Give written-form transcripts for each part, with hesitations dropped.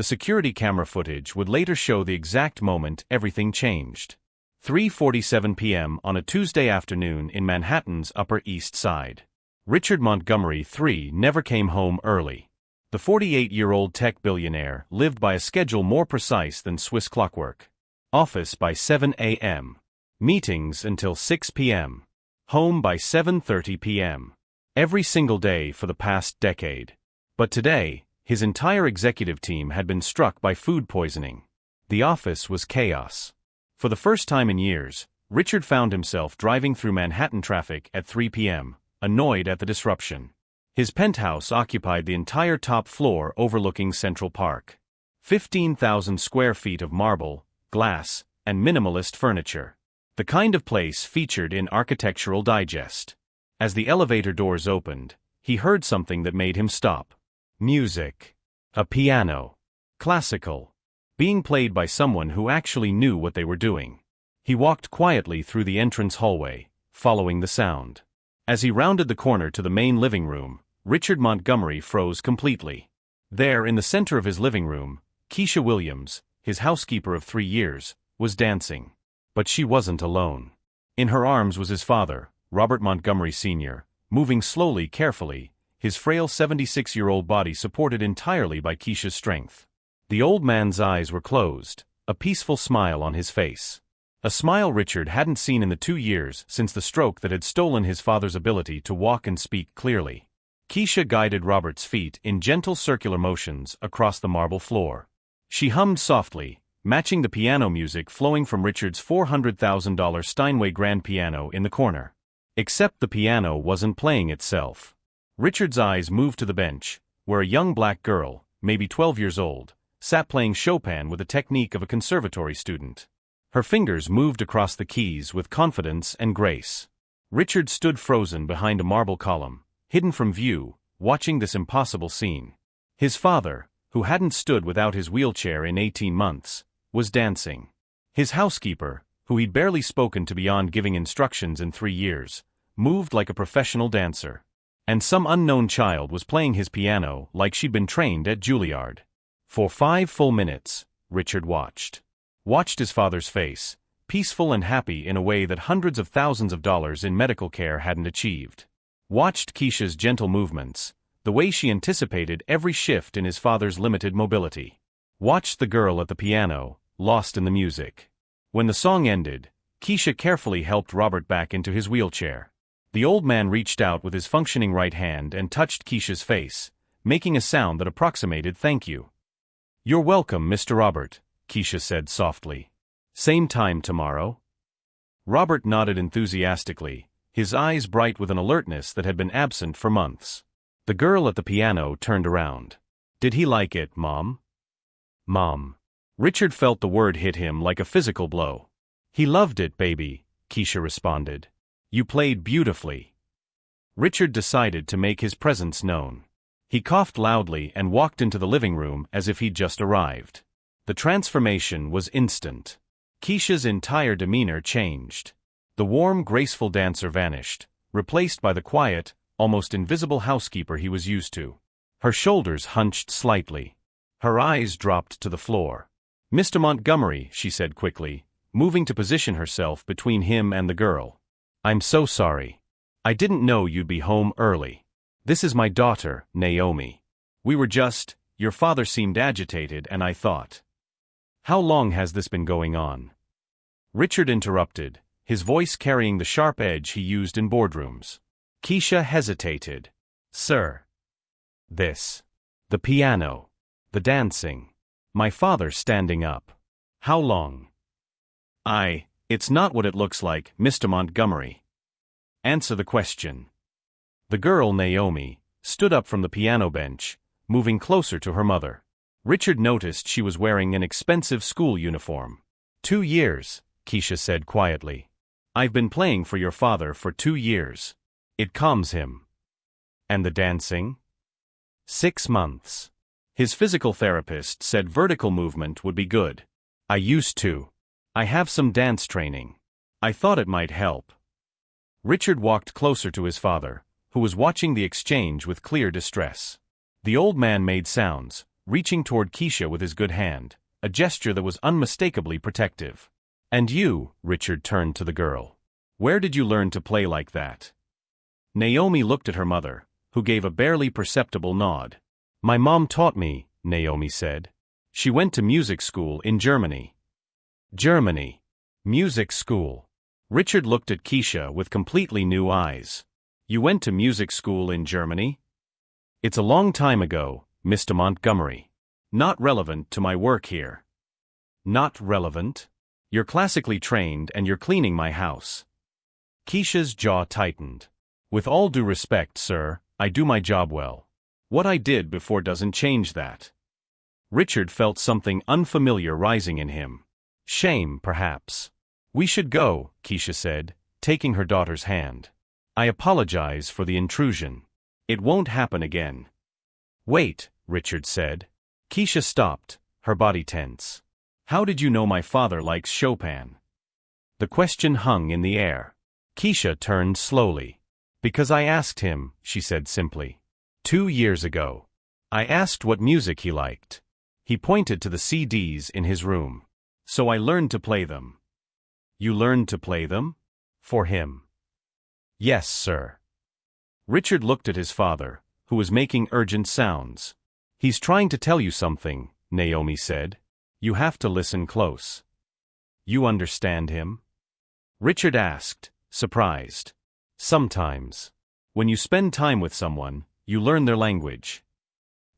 The security camera footage would later show the exact moment everything changed. 3:47 p.m. on a Tuesday afternoon in Manhattan's Upper East Side. Richard Montgomery III never came home early. The 48-year-old tech billionaire lived by a schedule more precise than Swiss clockwork. Office by 7 a.m. Meetings until 6 p.m. Home by 7:30 p.m. Every single day for the past decade. But today, his entire executive team had been struck by food poisoning. The office was chaos. For the first time in years, Richard found himself driving through Manhattan traffic at 3 p.m., annoyed at the disruption. His penthouse occupied the entire top floor overlooking Central Park. 15,000 square feet of marble, glass, and minimalist furniture. The kind of place featured in Architectural Digest. As the elevator doors opened, he heard something that made him stop. Music. A piano. Classical. Being played by someone who actually knew what they were doing. He walked quietly through the entrance hallway, following the sound. As he rounded the corner to the main living room, Richard Montgomery froze completely. There, in the center of his living room, Keisha Williams, his housekeeper of 3 years, was dancing. But she wasn't alone. In her arms was his father, Robert Montgomery Sr., moving slowly, carefully, his frail 76-year-old body supported entirely by Keisha's strength. The old man's eyes were closed, a peaceful smile on his face. A smile Richard hadn't seen in the 2 years since the stroke that had stolen his father's ability to walk and speak clearly. Keisha guided Robert's feet in gentle circular motions across the marble floor. She hummed softly, matching the piano music flowing from Richard's $400,000 Steinway grand piano in the corner. Except the piano wasn't playing itself. Richard's eyes moved to the bench, where a young black girl, maybe 12 years old, sat playing Chopin with the technique of a conservatory student. Her fingers moved across the keys with confidence and grace. Richard stood frozen behind a marble column, hidden from view, watching this impossible scene. His father, who hadn't stood without his wheelchair in 18 months, was dancing. His housekeeper, who he'd barely spoken to beyond giving instructions in 3 years, moved like a professional dancer. And some unknown child was playing his piano like she'd been trained at Juilliard. For 5 full minutes, Richard watched. Watched his father's face, peaceful and happy in a way that hundreds of thousands of dollars in medical care hadn't achieved. Watched Keisha's gentle movements, the way she anticipated every shift in his father's limited mobility. Watched the girl at the piano, lost in the music. When the song ended, Keisha carefully helped Robert back into his wheelchair. The old man reached out with his functioning right hand and touched Keisha's face, making a sound that approximated thank you. "You're welcome, Mr. Robert," Keisha said softly. "Same time tomorrow?" Robert nodded enthusiastically, his eyes bright with an alertness that had been absent for months. The girl at the piano turned around. "Did he like it, Mom?" "Mom." Richard felt the word hit him like a physical blow. "He loved it, baby," Keisha responded. "You played beautifully." Richard decided to make his presence known. He coughed loudly and walked into the living room as if he'd just arrived. The transformation was instant. Keisha's entire demeanor changed. The warm, graceful dancer vanished, replaced by the quiet, almost invisible housekeeper he was used to. Her shoulders hunched slightly. Her eyes dropped to the floor. "Mr. Montgomery," she said quickly, moving to position herself between him and the girl. "I'm so sorry. I didn't know you'd be home early. This is my daughter, Naomi. Your father seemed agitated and I thought. How long has this been going on?" Richard interrupted, his voice carrying the sharp edge he used in boardrooms. Keisha hesitated. "Sir. This. The piano. The dancing. My father standing up. How long?" It's not what it looks like, Mr. Montgomery." "Answer the question." The girl, Naomi, stood up from the piano bench, moving closer to her mother. Richard noticed she was wearing an expensive school uniform. 2 years, Keisha said quietly. "I've been playing for your father for 2 years. It calms him." "And the dancing?" 6 months. His physical therapist said vertical movement would be good. "I used to. I have some dance training. I thought it might help." Richard walked closer to his father, who was watching the exchange with clear distress. The old man made sounds, reaching toward Keisha with his good hand, a gesture that was unmistakably protective. "And you," Richard turned to the girl. "Where did you learn to play like that?" Naomi looked at her mother, who gave a barely perceptible nod. "My mom taught me," Naomi said. "She went to music school in Germany." Germany. Music school. Richard looked at Keisha with completely new eyes. "You went to music school in Germany?" "It's a long time ago, Mr. Montgomery. Not relevant to my work here." "Not relevant? You're classically trained and you're cleaning my house." Keisha's jaw tightened. "With all due respect, sir, I do my job well. What I did before doesn't change that." Richard felt something unfamiliar rising in him. Shame, perhaps. "We should go," Keisha said, taking her daughter's hand. "I apologize for the intrusion. It won't happen again." "Wait," Richard said. Keisha stopped, her body tense. "How did you know my father likes Chopin?" The question hung in the air. Keisha turned slowly. "Because I asked him," she said simply. 2 years ago. I asked what music he liked. He pointed to the CDs in his room. So I learned to play them." "You learned to play them? For him?" "Yes, sir." Richard looked at his father, who was making urgent sounds. "He's trying to tell you something," Naomi said. "You have to listen close." "You understand him?" Richard asked, surprised. "Sometimes. When you spend time with someone, you learn their language."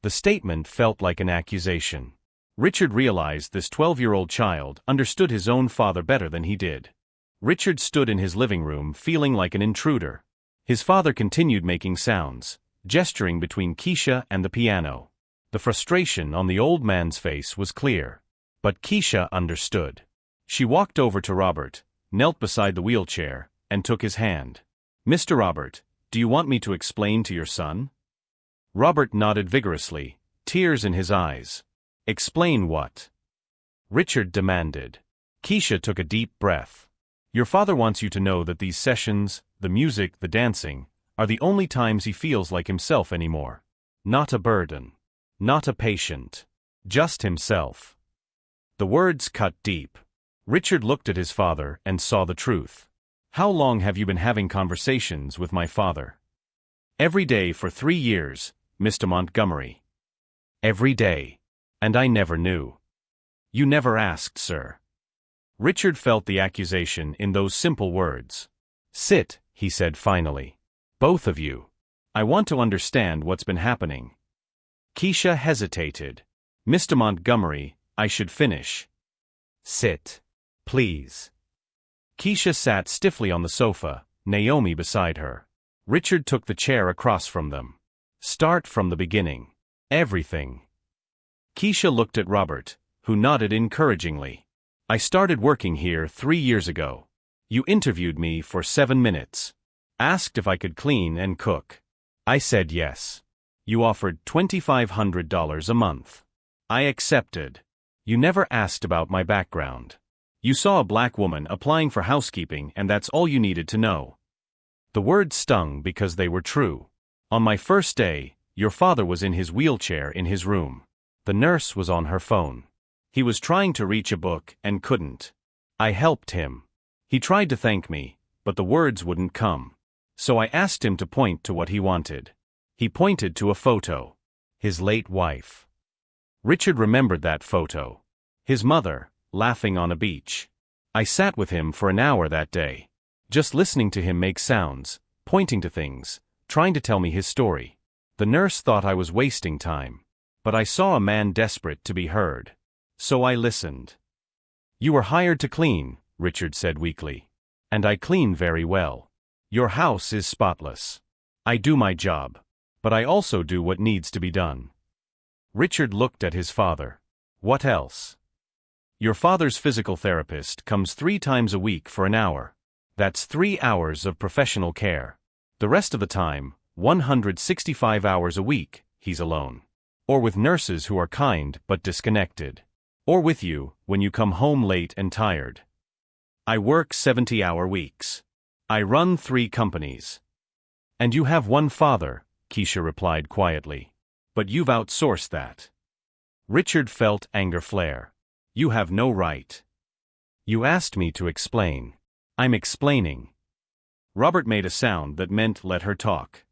The statement felt like an accusation. Richard realized this 12-year-old child understood his own father better than he did. Richard stood in his living room feeling like an intruder. His father continued making sounds, gesturing between Keisha and the piano. The frustration on the old man's face was clear. But Keisha understood. She walked over to Robert, knelt beside the wheelchair, and took his hand. "Mr. Robert, do you want me to explain to your son?" Robert nodded vigorously, tears in his eyes. "Explain what?" Richard demanded. Keisha took a deep breath. "Your father wants you to know that these sessions, the music, the dancing, are the only times he feels like himself anymore. Not a burden. Not a patient. Just himself." The words cut deep. Richard looked at his father and saw the truth. "How long have you been having conversations with my father?" "Every day for 3 years, Mr. Montgomery." "Every day. And I never knew." "You never asked, sir." Richard felt the accusation in those simple words. "Sit," he said finally. "Both of you. I want to understand what's been happening." Keisha hesitated. "Mr. Montgomery, I should finish." "Sit. Please." Keisha sat stiffly on the sofa, Naomi beside her. Richard took the chair across from them. "Start from the beginning. Everything." Keisha looked at Robert, who nodded encouragingly. "I started working here 3 years ago. You interviewed me for 7 minutes. Asked if I could clean and cook. I said yes. You offered $2,500 a month. I accepted. You never asked about my background. You saw a black woman applying for housekeeping and that's all you needed to know." The words stung because they were true. On my first day, your father was in his wheelchair in his room. The nurse was on her phone. He was trying to reach a book and couldn't. I helped him. He tried to thank me, but the words wouldn't come. So I asked him to point to what he wanted. He pointed to a photo. His late wife. Richard remembered that photo. His mother, laughing on a beach. I sat with him for an hour that day. Just listening to him make sounds, pointing to things, trying to tell me his story. The nurse thought I was wasting time. But I saw a man desperate to be heard. So I listened. "You were hired to clean," Richard said weakly. "And I clean very well. Your house is spotless. I do my job. But I also do what needs to be done." Richard looked at his father. "What else?" "Your father's physical therapist comes 3 times a week for an hour. That's 3 hours of professional care. The rest of the time, 165 hours a week, he's alone. Or with nurses who are kind but disconnected. Or with you, when you come home late and tired. I work 70-hour weeks. I run 3 companies." "And you have one father," Keisha replied quietly. "But you've outsourced that." Richard felt anger flare. You have no right. You asked me to explain. I'm explaining. Robert made a sound that meant let her talk.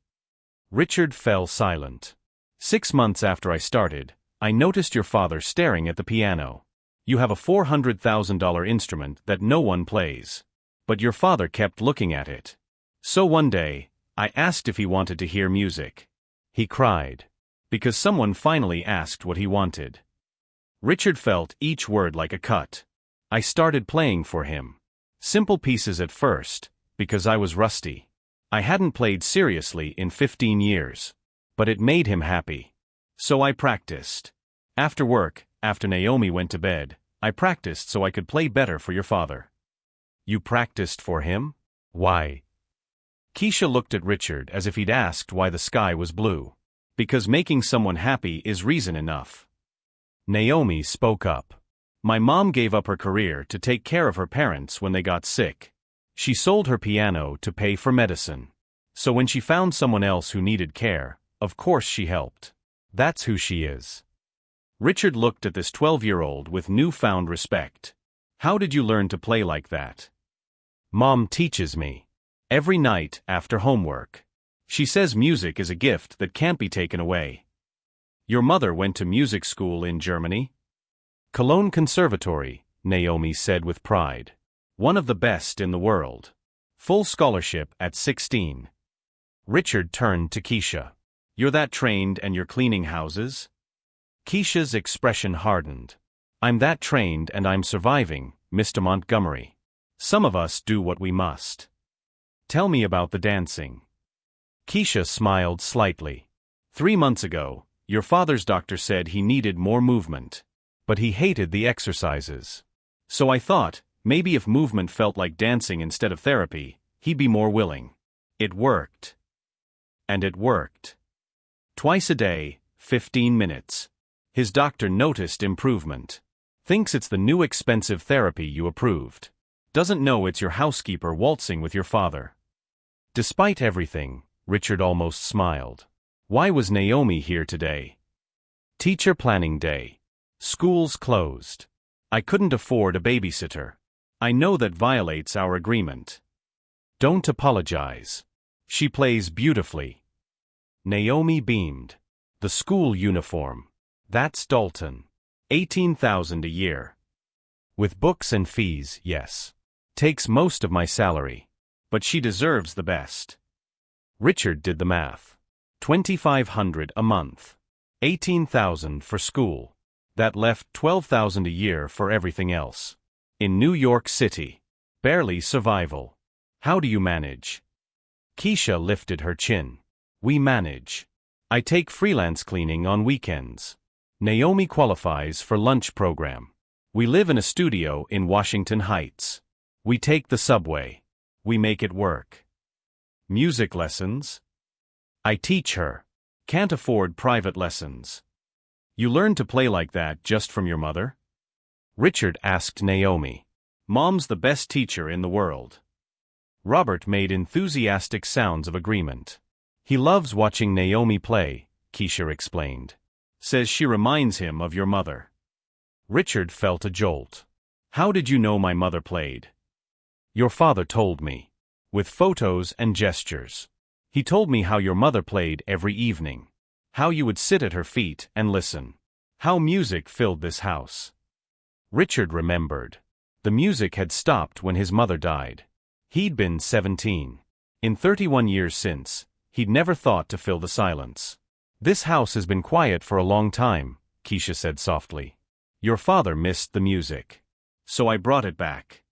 Richard fell silent. 6 months after I started, I noticed your father staring at the piano. You have a $400,000 instrument that no one plays. But your father kept looking at it. So one day, I asked if he wanted to hear music. He cried. Because someone finally asked what he wanted. Richard felt each word like a cut. I started playing for him. Simple pieces at first, because I was rusty. I hadn't played seriously in 15 years. But it made him happy. So I practiced. After work, after Naomi went to bed, I practiced so I could play better for your father. You practiced for him? Why? Keisha looked at Richard as if he'd asked why the sky was blue. Because making someone happy is reason enough. Naomi spoke up. My mom gave up her career to take care of her parents when they got sick. She sold her piano to pay for medicine. So when she found someone else who needed care, of course she helped. That's who she is. Richard looked at this 12-year-old with newfound respect. How did you learn to play like that? Mom teaches me. Every night after homework. She says music is a gift that can't be taken away. Your mother went to music school in Germany? Cologne Conservatory, Naomi said with pride. One of the best in the world. Full scholarship at 16. Richard turned to Keisha. You're that trained and you're cleaning houses? Keisha's expression hardened. I'm that trained and I'm surviving, Mr. Montgomery. Some of us do what we must. Tell me about the dancing. Keisha smiled slightly. 3 months ago, your father's doctor said he needed more movement. But he hated the exercises. So I thought, maybe if movement felt like dancing instead of therapy, he'd be more willing. It worked. And it worked. Twice a day, 15 minutes. His doctor noticed improvement. Thinks it's the new expensive therapy you approved. Doesn't know it's your housekeeper waltzing with your father. Despite everything, Richard almost smiled. Why was Naomi here today? Teacher planning day. School's closed. I couldn't afford a babysitter. I know that violates our agreement. Don't apologize. She plays beautifully. Naomi beamed. The school uniform. That's Dalton. $18,000 a year. With books and fees, yes. Takes most of my salary. But she deserves the best. Richard did the math. $2,500 a month. $18,000 for school. That left $12,000 a year for everything else. In New York City. Barely survival. How do you manage? Keisha lifted her chin. We manage. I take freelance cleaning on weekends. Naomi qualifies for lunch program. We live in a studio in Washington Heights. We take the subway. We make it work. Music lessons? I teach her. Can't afford private lessons. You learned to play like that just from your mother? Richard asked Naomi. Mom's the best teacher in the world. Robert made enthusiastic sounds of agreement. He loves watching Naomi play, Keisha explained. Says she reminds him of your mother. Richard felt a jolt. How did you know my mother played? Your father told me. With photos and gestures. He told me how your mother played every evening. How you would sit at her feet and listen. How music filled this house. Richard remembered. The music had stopped when his mother died. He'd been 17. In 31 years since, he'd never thought to fill the silence. This house has been quiet for a long time, Keisha said softly. Your father missed the music. So I brought it back.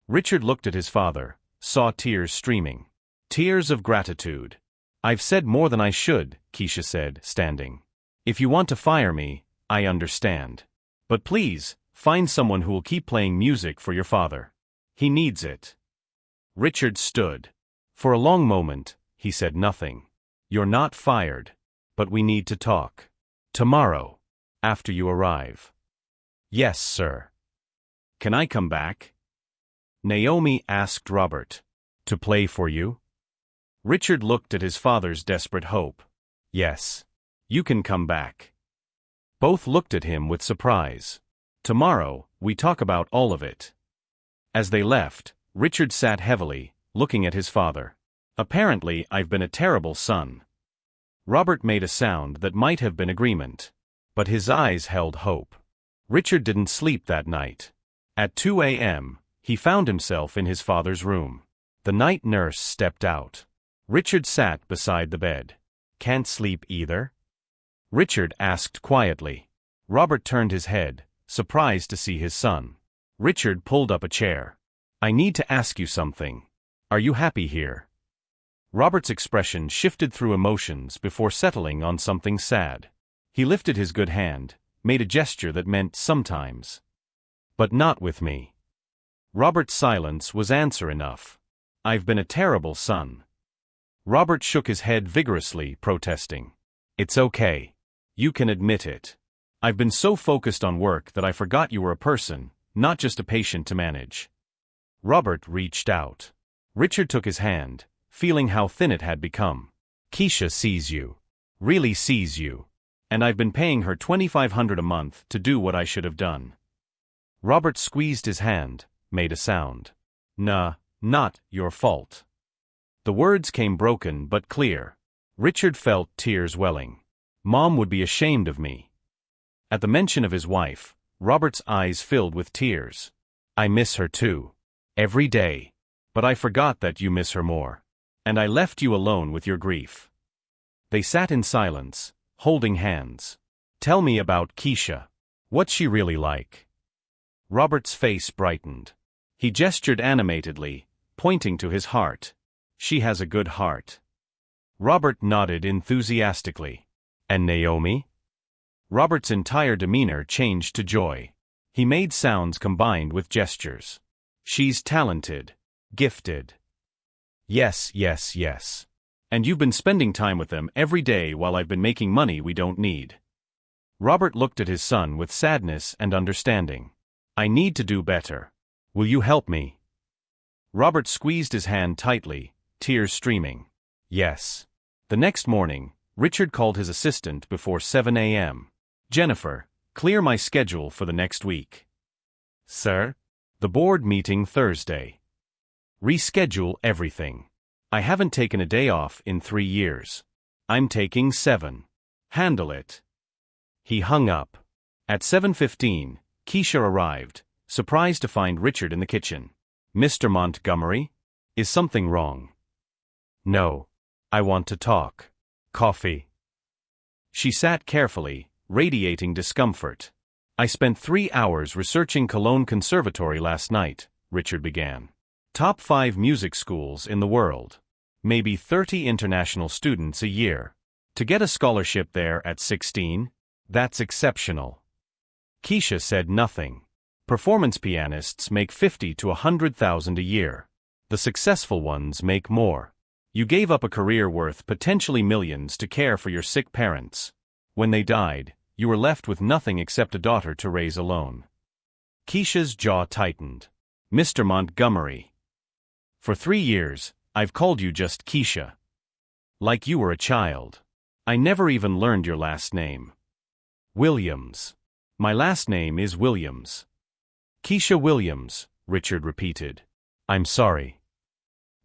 Richard looked at his father, saw tears streaming. Tears of gratitude. I've said more than I should, Keisha said, standing. If you want to fire me, I understand. But please, find someone who will keep playing music for your father. He needs it. Richard stood. For a long moment, he said nothing. You're not fired. But we need to talk. Tomorrow. After you arrive. Yes, sir. Can I come back? Naomi asked Robert. To play for you? Richard looked at his father's desperate hope. Yes. You can come back. Both looked at him with surprise. Tomorrow, we talk about all of it. As they left, Richard sat heavily, looking at his father. Apparently, I've been a terrible son. Robert made a sound that might have been agreement. But his eyes held hope. Richard didn't sleep that night. At 2 a.m., he found himself in his father's room. The night nurse stepped out. Richard sat beside the bed. Can't sleep either? Richard asked quietly. Robert turned his head, surprised to see his son. Richard pulled up a chair. I need to ask you something. Are you happy here? Robert's expression shifted through emotions before settling on something sad. He lifted his good hand, made a gesture that meant sometimes. But not with me. Robert's silence was answer enough. I've been a terrible son. Robert shook his head vigorously, protesting. It's okay. You can admit it. I've been so focused on work that I forgot you were a person, not just a patient to manage. Robert reached out. Richard took his hand, feeling how thin it had become. Keisha sees you. Really sees you. And I've been paying her $2,500 a month to do what I should have done. Robert squeezed his hand, made a sound. Nah, not your fault. The words came broken but clear. Richard felt tears welling. Mom would be ashamed of me. At the mention of his wife, Robert's eyes filled with tears. I miss her too. Every day. But I forgot that you miss her more. And I left you alone with your grief. They sat in silence, holding hands. Tell me about Keisha. What's she really like? Robert's face brightened. He gestured animatedly, pointing to his heart. She has a good heart. Robert nodded enthusiastically. And Naomi? Robert's entire demeanor changed to joy. He made sounds combined with gestures. She's talented. Gifted. Yes, yes, yes. And you've been spending time with them every day while I've been making money we don't need. Robert looked at his son with sadness and understanding. I need to do better. Will you help me? Robert squeezed his hand tightly, tears streaming. Yes. The next morning, Richard called his assistant before 7 a.m. Jennifer, clear my schedule for the next week. Sir? The board meeting Thursday. Reschedule everything. I haven't taken a day off in 3 years. I'm taking 7. Handle it. He hung up. At 7:15, Keisha arrived, surprised to find Richard in the kitchen. Mr. Montgomery? Is something wrong? No. I want to talk. Coffee. She sat carefully, radiating discomfort. I spent 3 hours researching Cologne Conservatory last night, Richard began. Top 5 music schools in the world. Maybe 30 international students a year. To get a scholarship there at 16? That's exceptional. Keisha said nothing. Performance pianists make $50,000 to $100,000 a year. The successful ones make more. You gave up a career worth potentially millions to care for your sick parents. When they died, you were left with nothing except a daughter to raise alone. Keisha's jaw tightened. Mr. Montgomery. For 3 years, I've called you just Keisha. Like you were a child. I never even learned your last name. Williams. My last name is Williams. Keisha Williams, Richard repeated. I'm sorry.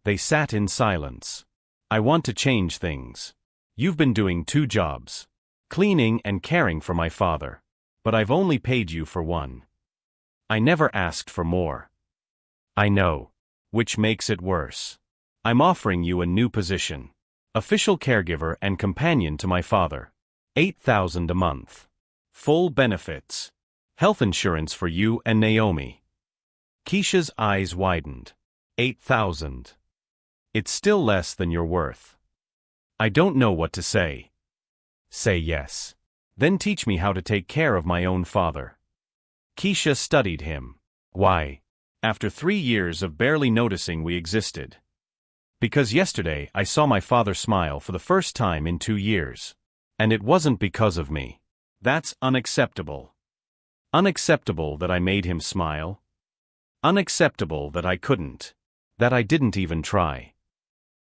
They sat in silence. I want to change things. You've been doing 2 jobs. Cleaning and caring for my father. But I've only paid you for 1. I never asked for more. I know. Which makes it worse. I'm offering you a new position. Official caregiver and companion to my father. $8,000 a month. Full benefits. Health insurance for you and Naomi. Keisha's eyes widened. $8,000. It's still less than you're worth. I don't know what to say. Say yes. Then teach me how to take care of my own father. Keisha studied him. Why? After 3 years of barely noticing we existed. Because yesterday I saw my father smile for the first time in 2 years. And it wasn't because of me. That's unacceptable. Unacceptable that I made him smile. Unacceptable that I couldn't. That I didn't even try.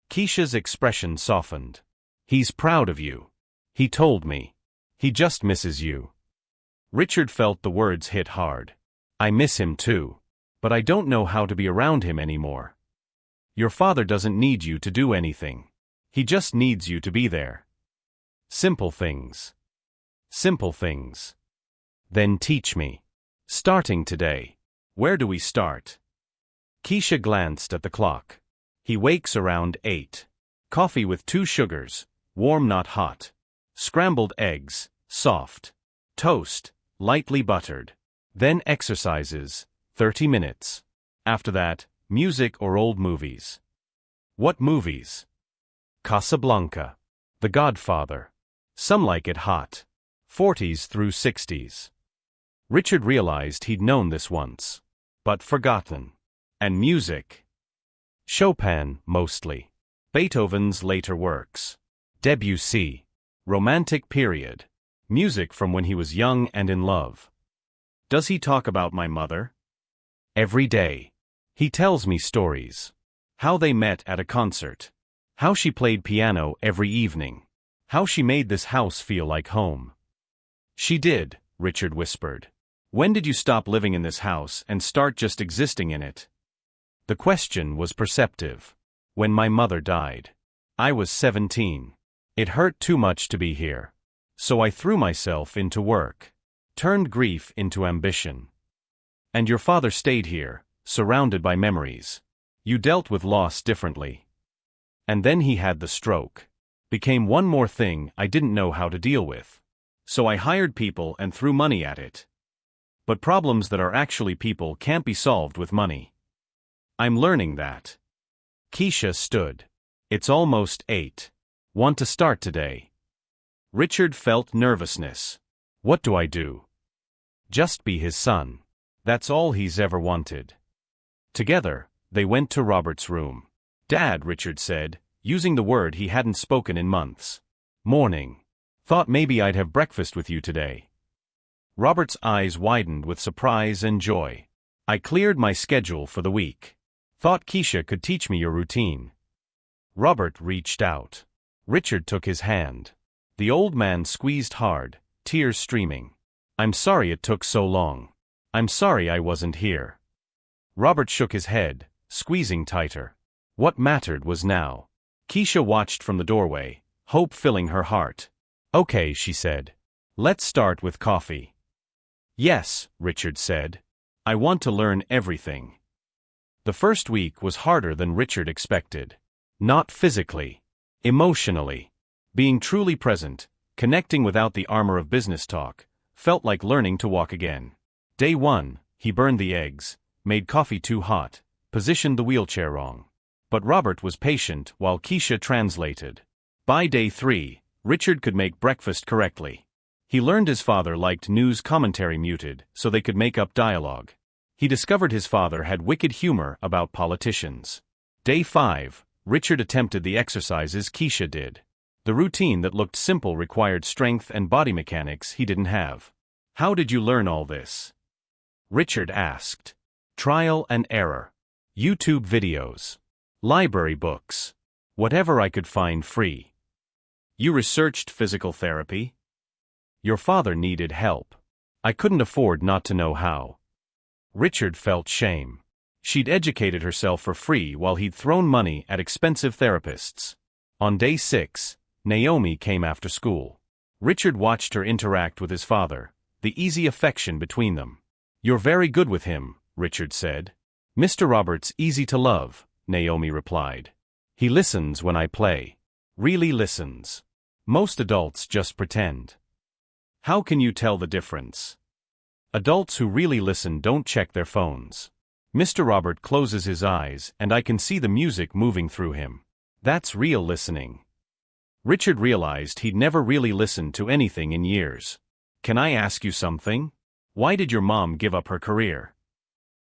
Keisha's expression softened. He's proud of you. He told me. He just misses you. Richard felt the words hit hard. I miss him too. But I don't know how to be around him anymore. Your father doesn't need you to do anything. He just needs you to be there. Simple things. Simple things. Then teach me. Starting today. Where do we start? Keisha glanced at the clock. He wakes around 8. Coffee with 2 sugars, warm not hot. Scrambled eggs, soft. Toast, lightly buttered. Then exercises, 30 minutes. After that, music or old movies. What movies? Casablanca. The Godfather. Some like it hot. 40s through 60s. Richard realized he'd known this once. But forgotten. And music. Chopin, mostly. Beethoven's later works. Debussy. Romantic period. Music from when he was young and in love. Does he talk about my mother? Every day. He tells me stories. How they met at a concert. How she played piano every evening. How she made this house feel like home. She did, Richard whispered. When did you stop living in this house and start just existing in it? The question was perceptive. When my mother died. I was 17. It hurt too much to be here. So I threw myself into work. Turned grief into ambition. And your father stayed here, surrounded by memories. You dealt with loss differently. And then he had the stroke. Became one more thing I didn't know how to deal with. So I hired people and threw money at it. But problems that are actually people can't be solved with money. I'm learning that. Keisha stood. It's almost 8. Want to start today? Richard felt nervousness. What do I do? Just be his son. That's all he's ever wanted. Together, they went to Robert's room. Dad, Richard said, using the word he hadn't spoken in months. Morning. Thought maybe I'd have breakfast with you today. Robert's eyes widened with surprise and joy. I cleared my schedule for the week. Thought Keisha could teach me your routine. Robert reached out. Richard took his hand. The old man squeezed hard, tears streaming. I'm sorry it took so long. I'm sorry I wasn't here. Robert shook his head, squeezing tighter. What mattered was now. Keisha watched from the doorway, hope filling her heart. Okay, she said. Let's start with coffee. Yes, Richard said. I want to learn everything. The first week was harder than Richard expected. Not physically. Emotionally. Being truly present, connecting without the armor of business talk, felt like learning to walk again. Day 1, he burned the eggs, made coffee too hot, positioned the wheelchair wrong. But Robert was patient while Keisha translated. By day 3, Richard could make breakfast correctly. He learned his father liked news commentary muted so they could make up dialogue. He discovered his father had wicked humor about politicians. Day 5, Richard attempted the exercises Keisha did. The routine that looked simple required strength and body mechanics he didn't have. How did you learn all this? Richard asked. Trial and error. YouTube videos. Library books. Whatever I could find free. You researched physical therapy? Your father needed help. I couldn't afford not to know how. Richard felt shame. She'd educated herself for free while he'd thrown money at expensive therapists. On day 6, Naomi came after school. Richard watched her interact with his father, the easy affection between them. You're very good with him, Richard said. Mr. Roberts easy to love, Naomi replied. He listens when I play. Really listens. Most adults just pretend. How can you tell the difference? Adults who really listen don't check their phones. Mr. Robert closes his eyes and I can see the music moving through him. That's real listening. Richard realized he'd never really listened to anything in years. Can I ask you something? Why did your mom give up her career?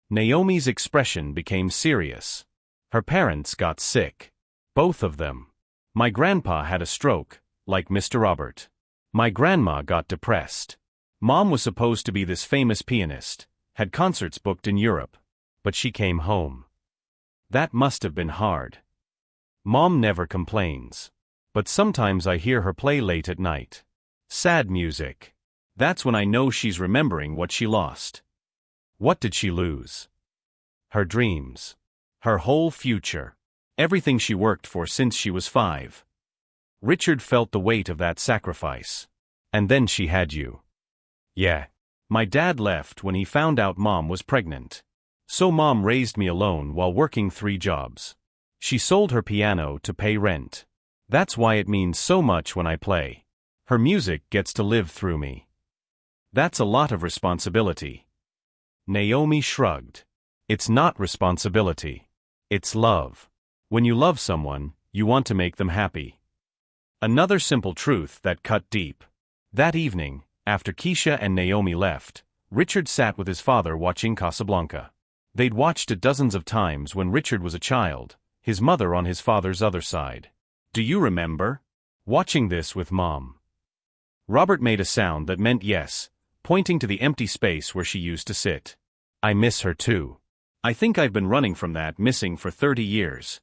Naomi's expression became serious. Her parents got sick. Both of them. My grandpa had a stroke, like Mr. Robert. My grandma got depressed. Mom was supposed to be this famous pianist, had concerts booked in Europe. But she came home. That must have been hard. Mom never complains. But sometimes I hear her play late at night. Sad music. That's when I know she's remembering what she lost. What did she lose? Her dreams. Her whole future. Everything she worked for since she was 5. Richard felt the weight of that sacrifice. And then she had you. Yeah. My dad left when he found out Mom was pregnant. So Mom raised me alone while working 3 jobs. She sold her piano to pay rent. That's why it means so much when I play. Her music gets to live through me. That's a lot of responsibility. Naomi shrugged. It's not responsibility. It's love. When you love someone, you want to make them happy. Another simple truth that cut deep. That evening, after Keisha and Naomi left, Richard sat with his father watching Casablanca. They'd watched it dozens of times when Richard was a child, his mother on his father's other side. Do you remember? Watching this with Mom. Robert made a sound that meant yes, pointing to the empty space where she used to sit. I miss her too. I think I've been running from that missing for 30 years.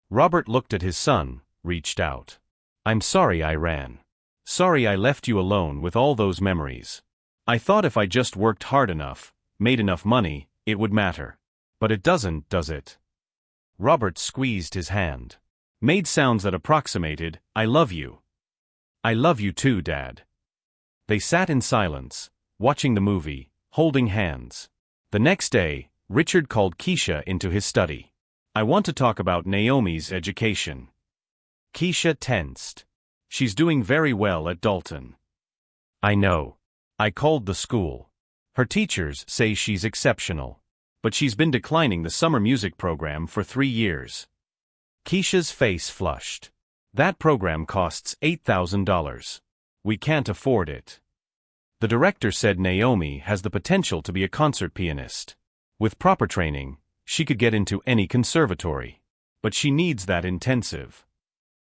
Robert looked at his son, reached out. I'm sorry I ran. Sorry I left you alone with all those memories. I thought if I just worked hard enough, made enough money, it would matter. But it doesn't, does it? Robert squeezed his hand. Made sounds that approximated, I love you. I love you too, Dad. They sat in silence, watching the movie, holding hands. The next day, Richard called Keisha into his study. I want to talk about Naomi's education. Keisha tensed. She's doing very well at Dalton. I know. I called the school. Her teachers say she's exceptional. But she's been declining the summer music program for 3 years. Keisha's face flushed. That program costs $8,000. We can't afford it. The director said Naomi has the potential to be a concert pianist. With proper training, she could get into any conservatory. But she needs that intensive.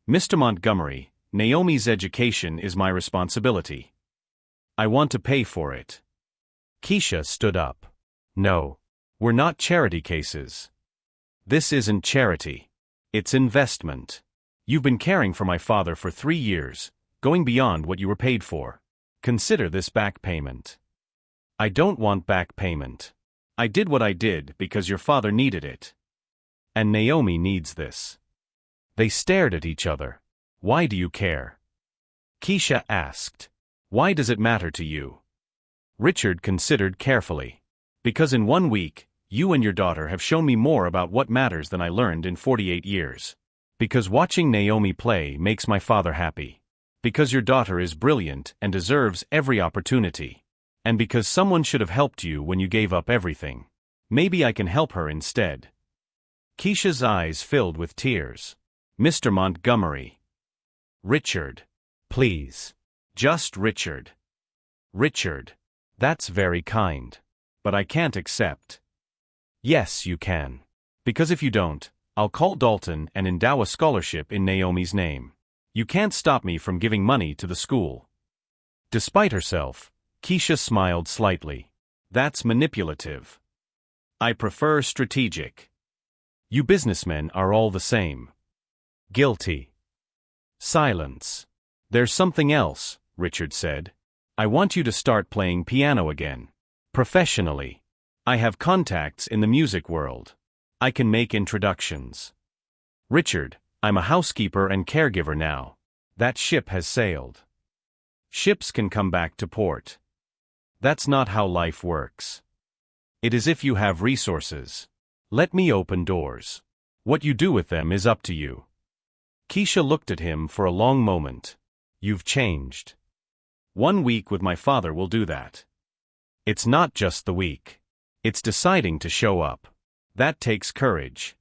Mr. Montgomery, Naomi's education is my responsibility. I want to pay for it. Keisha stood up. No. We're not charity cases. This isn't charity. It's investment. You've been caring for my father for 3 years, going beyond what you were paid for. Consider this back payment. I don't want back payment. I did what I did because your father needed it. And Naomi needs this. They stared at each other. Why do you care? Keisha asked. Why does it matter to you? Richard considered carefully. Because in 1 week, you and your daughter have shown me more about what matters than I learned in 48 years. Because watching Naomi play makes my father happy. Because your daughter is brilliant and deserves every opportunity. And because someone should have helped you when you gave up everything. Maybe I can help her instead. Keisha's eyes filled with tears. Mr. Montgomery. Richard. Please. Just Richard. Richard. That's very kind. But I can't accept. Yes, you can. Because if you don't, I'll call Dalton and endow a scholarship in Naomi's name. You can't stop me from giving money to the school. Despite herself, Keisha smiled slightly. That's manipulative. I prefer strategic. You businessmen are all the same. Guilty. Silence. There's something else, Richard said. I want you to start playing piano again. Professionally. I have contacts in the music world. I can make introductions. Richard, I'm a housekeeper and caregiver now. That ship has sailed. Ships can come back to port. That's not how life works. It is if you have resources. Let me open doors. What you do with them is up to you. Keisha looked at him for a long moment. You've changed. 1 week with my father will do that. It's not just the week. It's deciding to show up. That takes courage.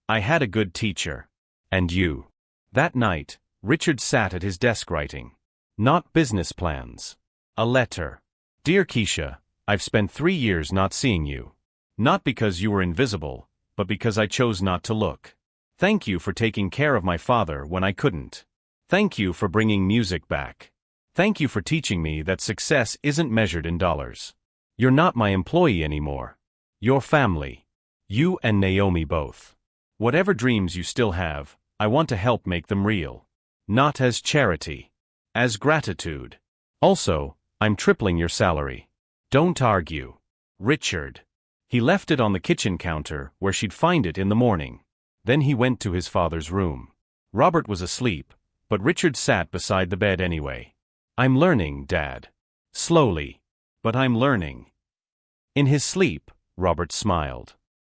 I had a good teacher. And you. That night, Richard sat at his desk writing. Not business plans. A letter. Dear Keisha, I've spent 3 years not seeing you. Not because you were invisible, but because I chose not to look. Thank you for taking care of my father when I couldn't. Thank you for bringing music back. Thank you for teaching me that success isn't measured in dollars. You're not my employee anymore. You're family. You and Naomi both. Whatever dreams you still have, I want to help make them real. Not as charity. As gratitude. Also, I'm tripling your salary. Don't argue. Richard. He left it on the kitchen counter where she'd find it in the morning. Then he went to his father's room. Robert was asleep, but Richard sat beside the bed anyway. I'm learning, Dad. Slowly. But I'm learning. In his sleep, Robert smiled.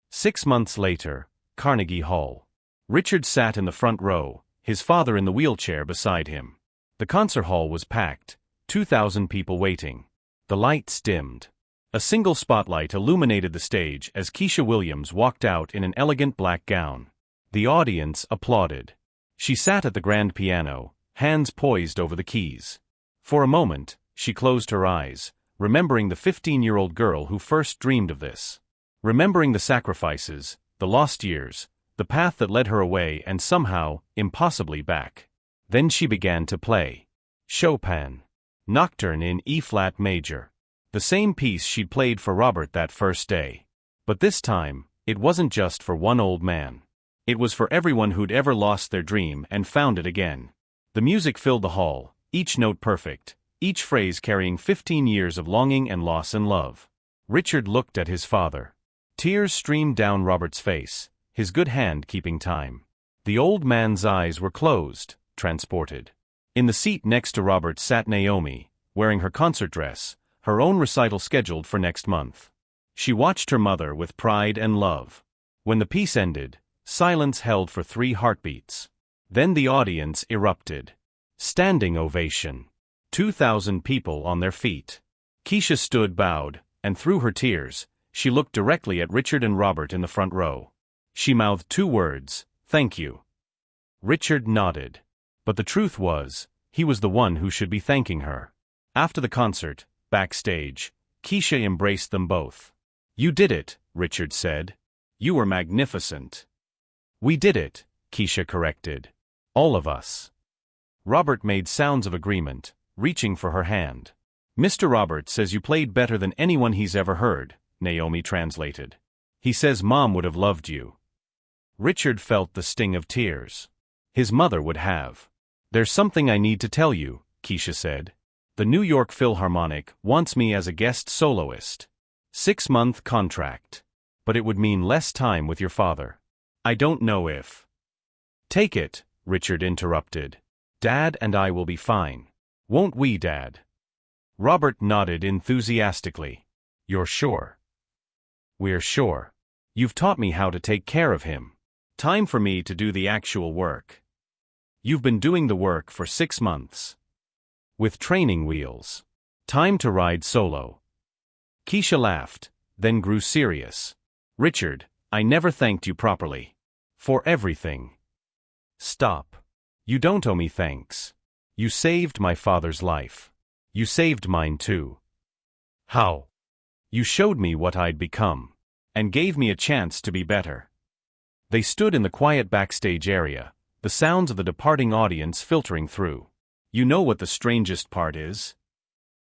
6 months later, Carnegie Hall. Richard sat in the front row, his father in the wheelchair beside him. The concert hall was packed, 2,000 people waiting. The lights dimmed. A single spotlight illuminated the stage as Keisha Williams walked out in an elegant black gown. The audience applauded. She sat at the grand piano, hands poised over the keys. For a moment, she closed her eyes, remembering the 15-year-old girl who first dreamed of this. Remembering the sacrifices, the lost years, the path that led her away and somehow, impossibly back. Then she began to play. Chopin. Nocturne in E-flat major. The same piece she'd played for Robert that first day. But this time, it wasn't just for one old man. It was for everyone who'd ever lost their dream and found it again. The music filled the hall, each note perfect, each phrase carrying 15 years of longing and loss and love. Richard looked at his father. Tears streamed down Robert's face, his good hand keeping time. The old man's eyes were closed, transported. In the seat next to Robert sat Naomi, wearing her concert dress, her own recital scheduled for next month. She watched her mother with pride and love. When the piece ended, silence held for 3 heartbeats. Then the audience erupted. Standing ovation. 2,000 people on their feet. Keisha stood bowed, and through her tears, she looked directly at Richard and Robert in the front row. She mouthed 2 words, "Thank you." Richard nodded. But the truth was, he was the one who should be thanking her. After the concert, backstage, Keisha embraced them both. "You did it," Richard said. "You were magnificent." "We did it," Keisha corrected. "All of us." Robert made sounds of agreement, reaching for her hand. "Mr. Robert says you played better than anyone he's ever heard," Naomi translated. "He says Mom would have loved you." Richard felt the sting of tears. His mother would have. "There's something I need to tell you," Keisha said. "The New York Philharmonic wants me as a guest soloist. 6-month contract. But it would mean less time with your father. I don't know if—" "Take it," Richard interrupted. "Dad and I will be fine. Won't we, Dad?" Robert nodded enthusiastically. "You're sure?" "We're sure. You've taught me how to take care of him. Time for me to do the actual work." "You've been doing the work for 6 months. With training wheels. Time to ride solo." Keisha laughed, then grew serious. "Richard, I never thanked you properly. For everything." "Stop. You don't owe me thanks. You saved my father's life. You saved mine too." "How?" "You showed me what I'd become. And gave me a chance to be better." They stood in the quiet backstage area, the sounds of the departing audience filtering through. "You know what the strangest part is?"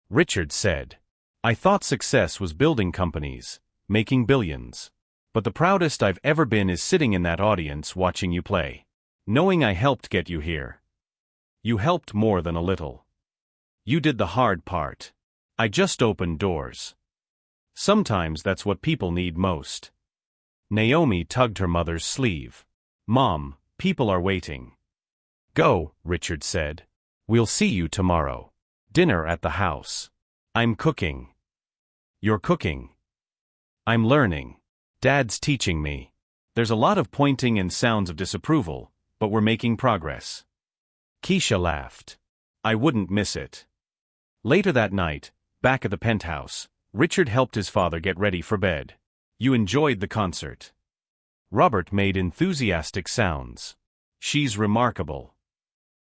Richard said. "I thought success was building companies, making billions. But the proudest I've ever been is sitting in that audience watching you play. Knowing I helped get you here. You helped more than a little. You did the hard part. I just opened doors. Sometimes that's what people need most." Naomi tugged her mother's sleeve. "Mom, people are waiting." "Go," Richard said. "We'll see you tomorrow. Dinner at the house. I'm cooking." "You're cooking." "I'm learning. Dad's teaching me. There's a lot of pointing and sounds of disapproval, but we're making progress." Keisha laughed. "I wouldn't miss it." Later that night, back at the penthouse, Richard helped his father get ready for bed. "You enjoyed the concert?" Robert made enthusiastic sounds. "She's remarkable."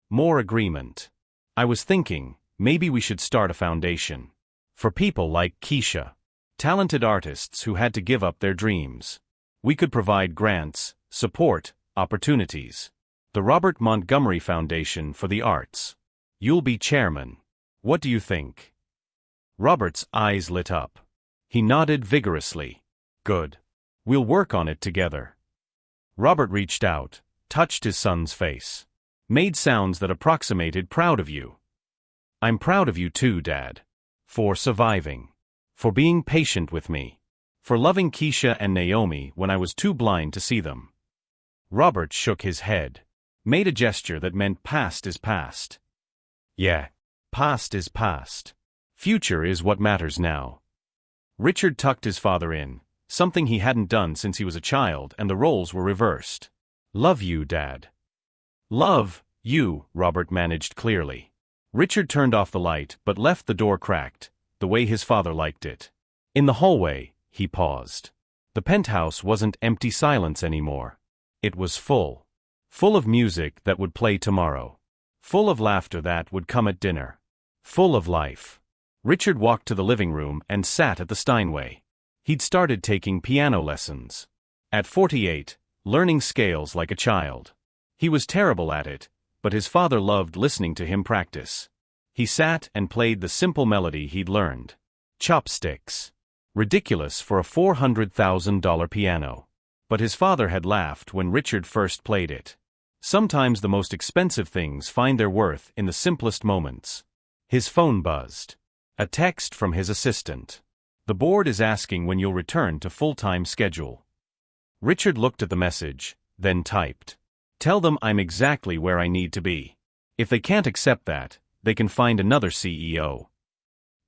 More agreement. "I was thinking, maybe we should start a foundation. For people like Keisha. Talented artists who had to give up their dreams. We could provide grants, support, opportunities. The Robert Montgomery Foundation for the Arts. You'll be chairman. What do you think?" Robert's eyes lit up. He nodded vigorously. "Good. We'll work on it together." Robert reached out, touched his son's face. Made sounds that approximated "proud of you." "I'm proud of you too, Dad. For surviving. For being patient with me. For loving Keisha and Naomi when I was too blind to see them. Robert shook his head. Made a gesture that meant past is past. Yeah. Past is past. Future is what matters now. Richard tucked his father in, something he hadn't done since he was a child, and the roles were reversed. Love you, Dad. Love you, Robert managed clearly. Richard turned off the light but left the door cracked, the way his father liked it. In the hallway, he paused. The penthouse wasn't empty silence anymore. It was full. Full of music that would play tomorrow. Full of laughter that would come at dinner. Full of life. Richard walked to the living room and sat at the Steinway. He'd started taking piano lessons. At 48, learning scales like a child. He was terrible at it, but his father loved listening to him practice. He sat and played the simple melody he'd learned. Chopsticks. Ridiculous for a $400,000 piano. But his father had laughed when Richard first played it. Sometimes the most expensive things find their worth in the simplest moments. His phone buzzed. A text from his assistant. The board is asking when you'll return to full-time schedule. Richard looked at the message, then typed. Tell them I'm exactly where I need to be. If they can't accept that, they can find another CEO.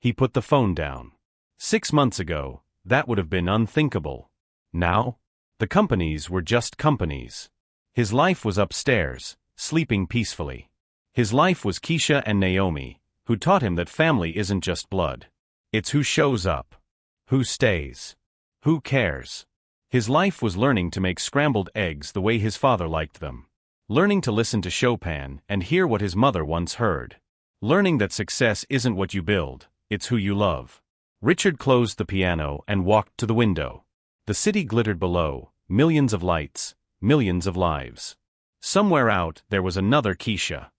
He put the phone down. 6 months ago, that would have been unthinkable. Now? The companies were just companies. His life was upstairs, sleeping peacefully. His life was Keisha and Naomi, who taught him that family isn't just blood. It's who shows up. Who stays. Who cares. His life was learning to make scrambled eggs the way his father liked them. Learning to listen to Chopin and hear what his mother once heard. Learning that success isn't what you build, it's who you love. Richard closed the piano and walked to the window. The city glittered below, millions of lights, millions of lives. Somewhere out there was another Keisha.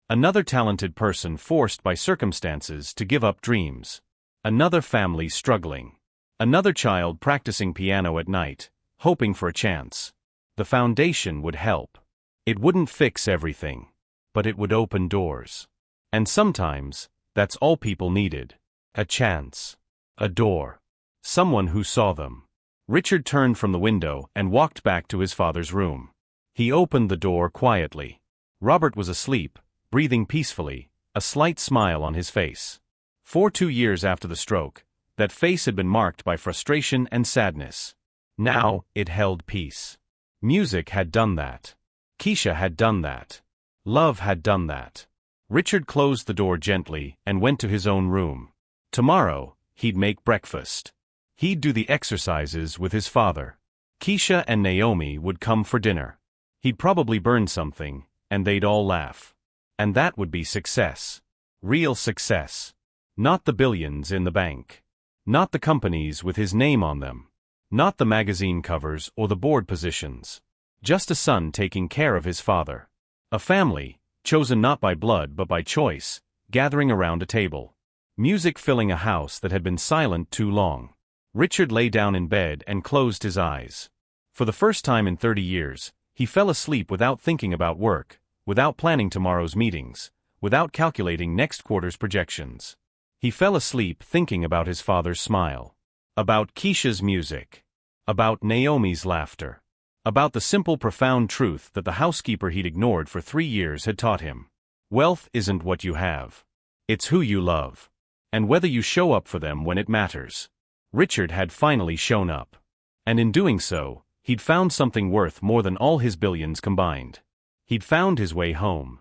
Another talented person forced by circumstances to give up dreams. Another family struggling. Another child practicing piano at night, hoping for a chance. The foundation would help. It wouldn't fix everything, but it would open doors. And sometimes, that's all people needed. A chance. A door. Someone who saw them. Richard turned from the window and walked back to his father's room. He opened the door quietly. Robert was asleep, breathing peacefully, a slight smile on his face. 2 years after the stroke, that face had been marked by frustration and sadness. Now, it held peace. Music had done that. Keisha had done that. Love had done that. Richard closed the door gently and went to his own room. Tomorrow, he'd make breakfast. He'd do the exercises with his father. Keisha and Naomi would come for dinner. He'd probably burn something, and they'd all laugh. And that would be success. Real success. Not the billions in the bank. Not the companies with his name on them. Not the magazine covers or the board positions. Just a son taking care of his father. A family, chosen not by blood but by choice, gathering around a table. Music filling a house that had been silent too long. Richard lay down in bed and closed his eyes. For the first time in 30 years, he fell asleep without thinking about work, without planning tomorrow's meetings, without calculating next quarter's projections. He fell asleep thinking about his father's smile. About Keisha's music. About Naomi's laughter. About the simple profound truth that the housekeeper he'd ignored for 3 years had taught him. Wealth isn't what you have. It's who you love. And whether you show up for them when it matters. Richard had finally shown up. And in doing so, he'd found something worth more than all his billions combined. He'd found his way home.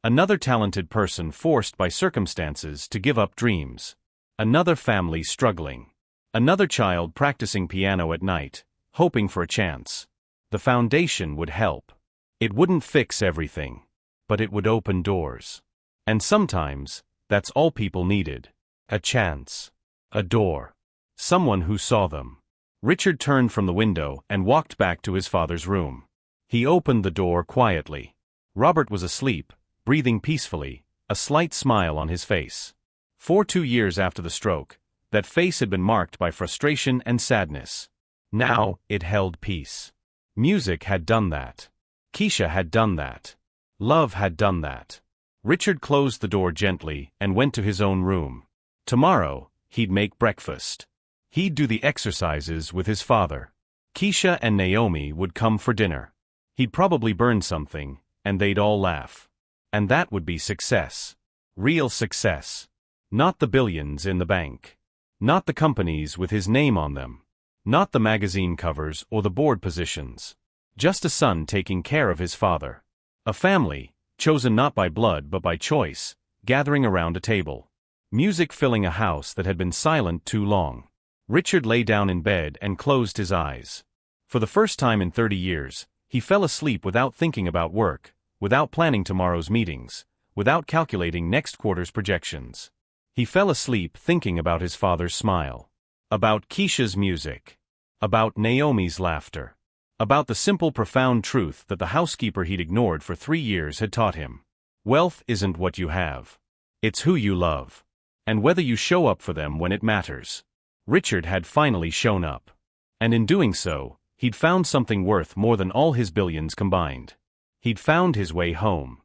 Another talented person forced by circumstances to give up dreams. Another family struggling. Another child practicing piano at night, hoping for a chance. The foundation would help. It wouldn't fix everything, but it would open doors. And sometimes, that's all people needed. A chance. A door. Someone who saw them. Richard turned from the window and walked back to his father's room. He opened the door quietly. Robert was asleep, breathing peacefully, a slight smile on his face. 2 years after the stroke, that face had been marked by frustration and sadness. Now, it held peace. Music had done that. Keisha had done that. Love had done that. Richard closed the door gently and went to his own room. Tomorrow, he'd make breakfast. He'd do the exercises with his father. Keisha and Naomi would come for dinner. He'd probably burn something, and they'd all laugh. And that would be success. Real success. Not the billions in the bank. Not the companies with his name on them. Not the magazine covers or the board positions. Just a son taking care of his father. A family, chosen not by blood but by choice, gathering around a table. Music filling a house that had been silent too long. Richard lay down in bed and closed his eyes. For the first time in 30 years, he fell asleep without thinking about work, without planning tomorrow's meetings, without calculating next quarter's projections. He fell asleep thinking about his father's smile. About Keisha's music. About Naomi's laughter. About the simple profound truth that the housekeeper he'd ignored for 3 years had taught him. Wealth isn't what you have. It's who you love. And whether you show up for them when it matters. Richard had finally shown up. And in doing so, he'd found something worth more than all his billions combined. He'd found his way home.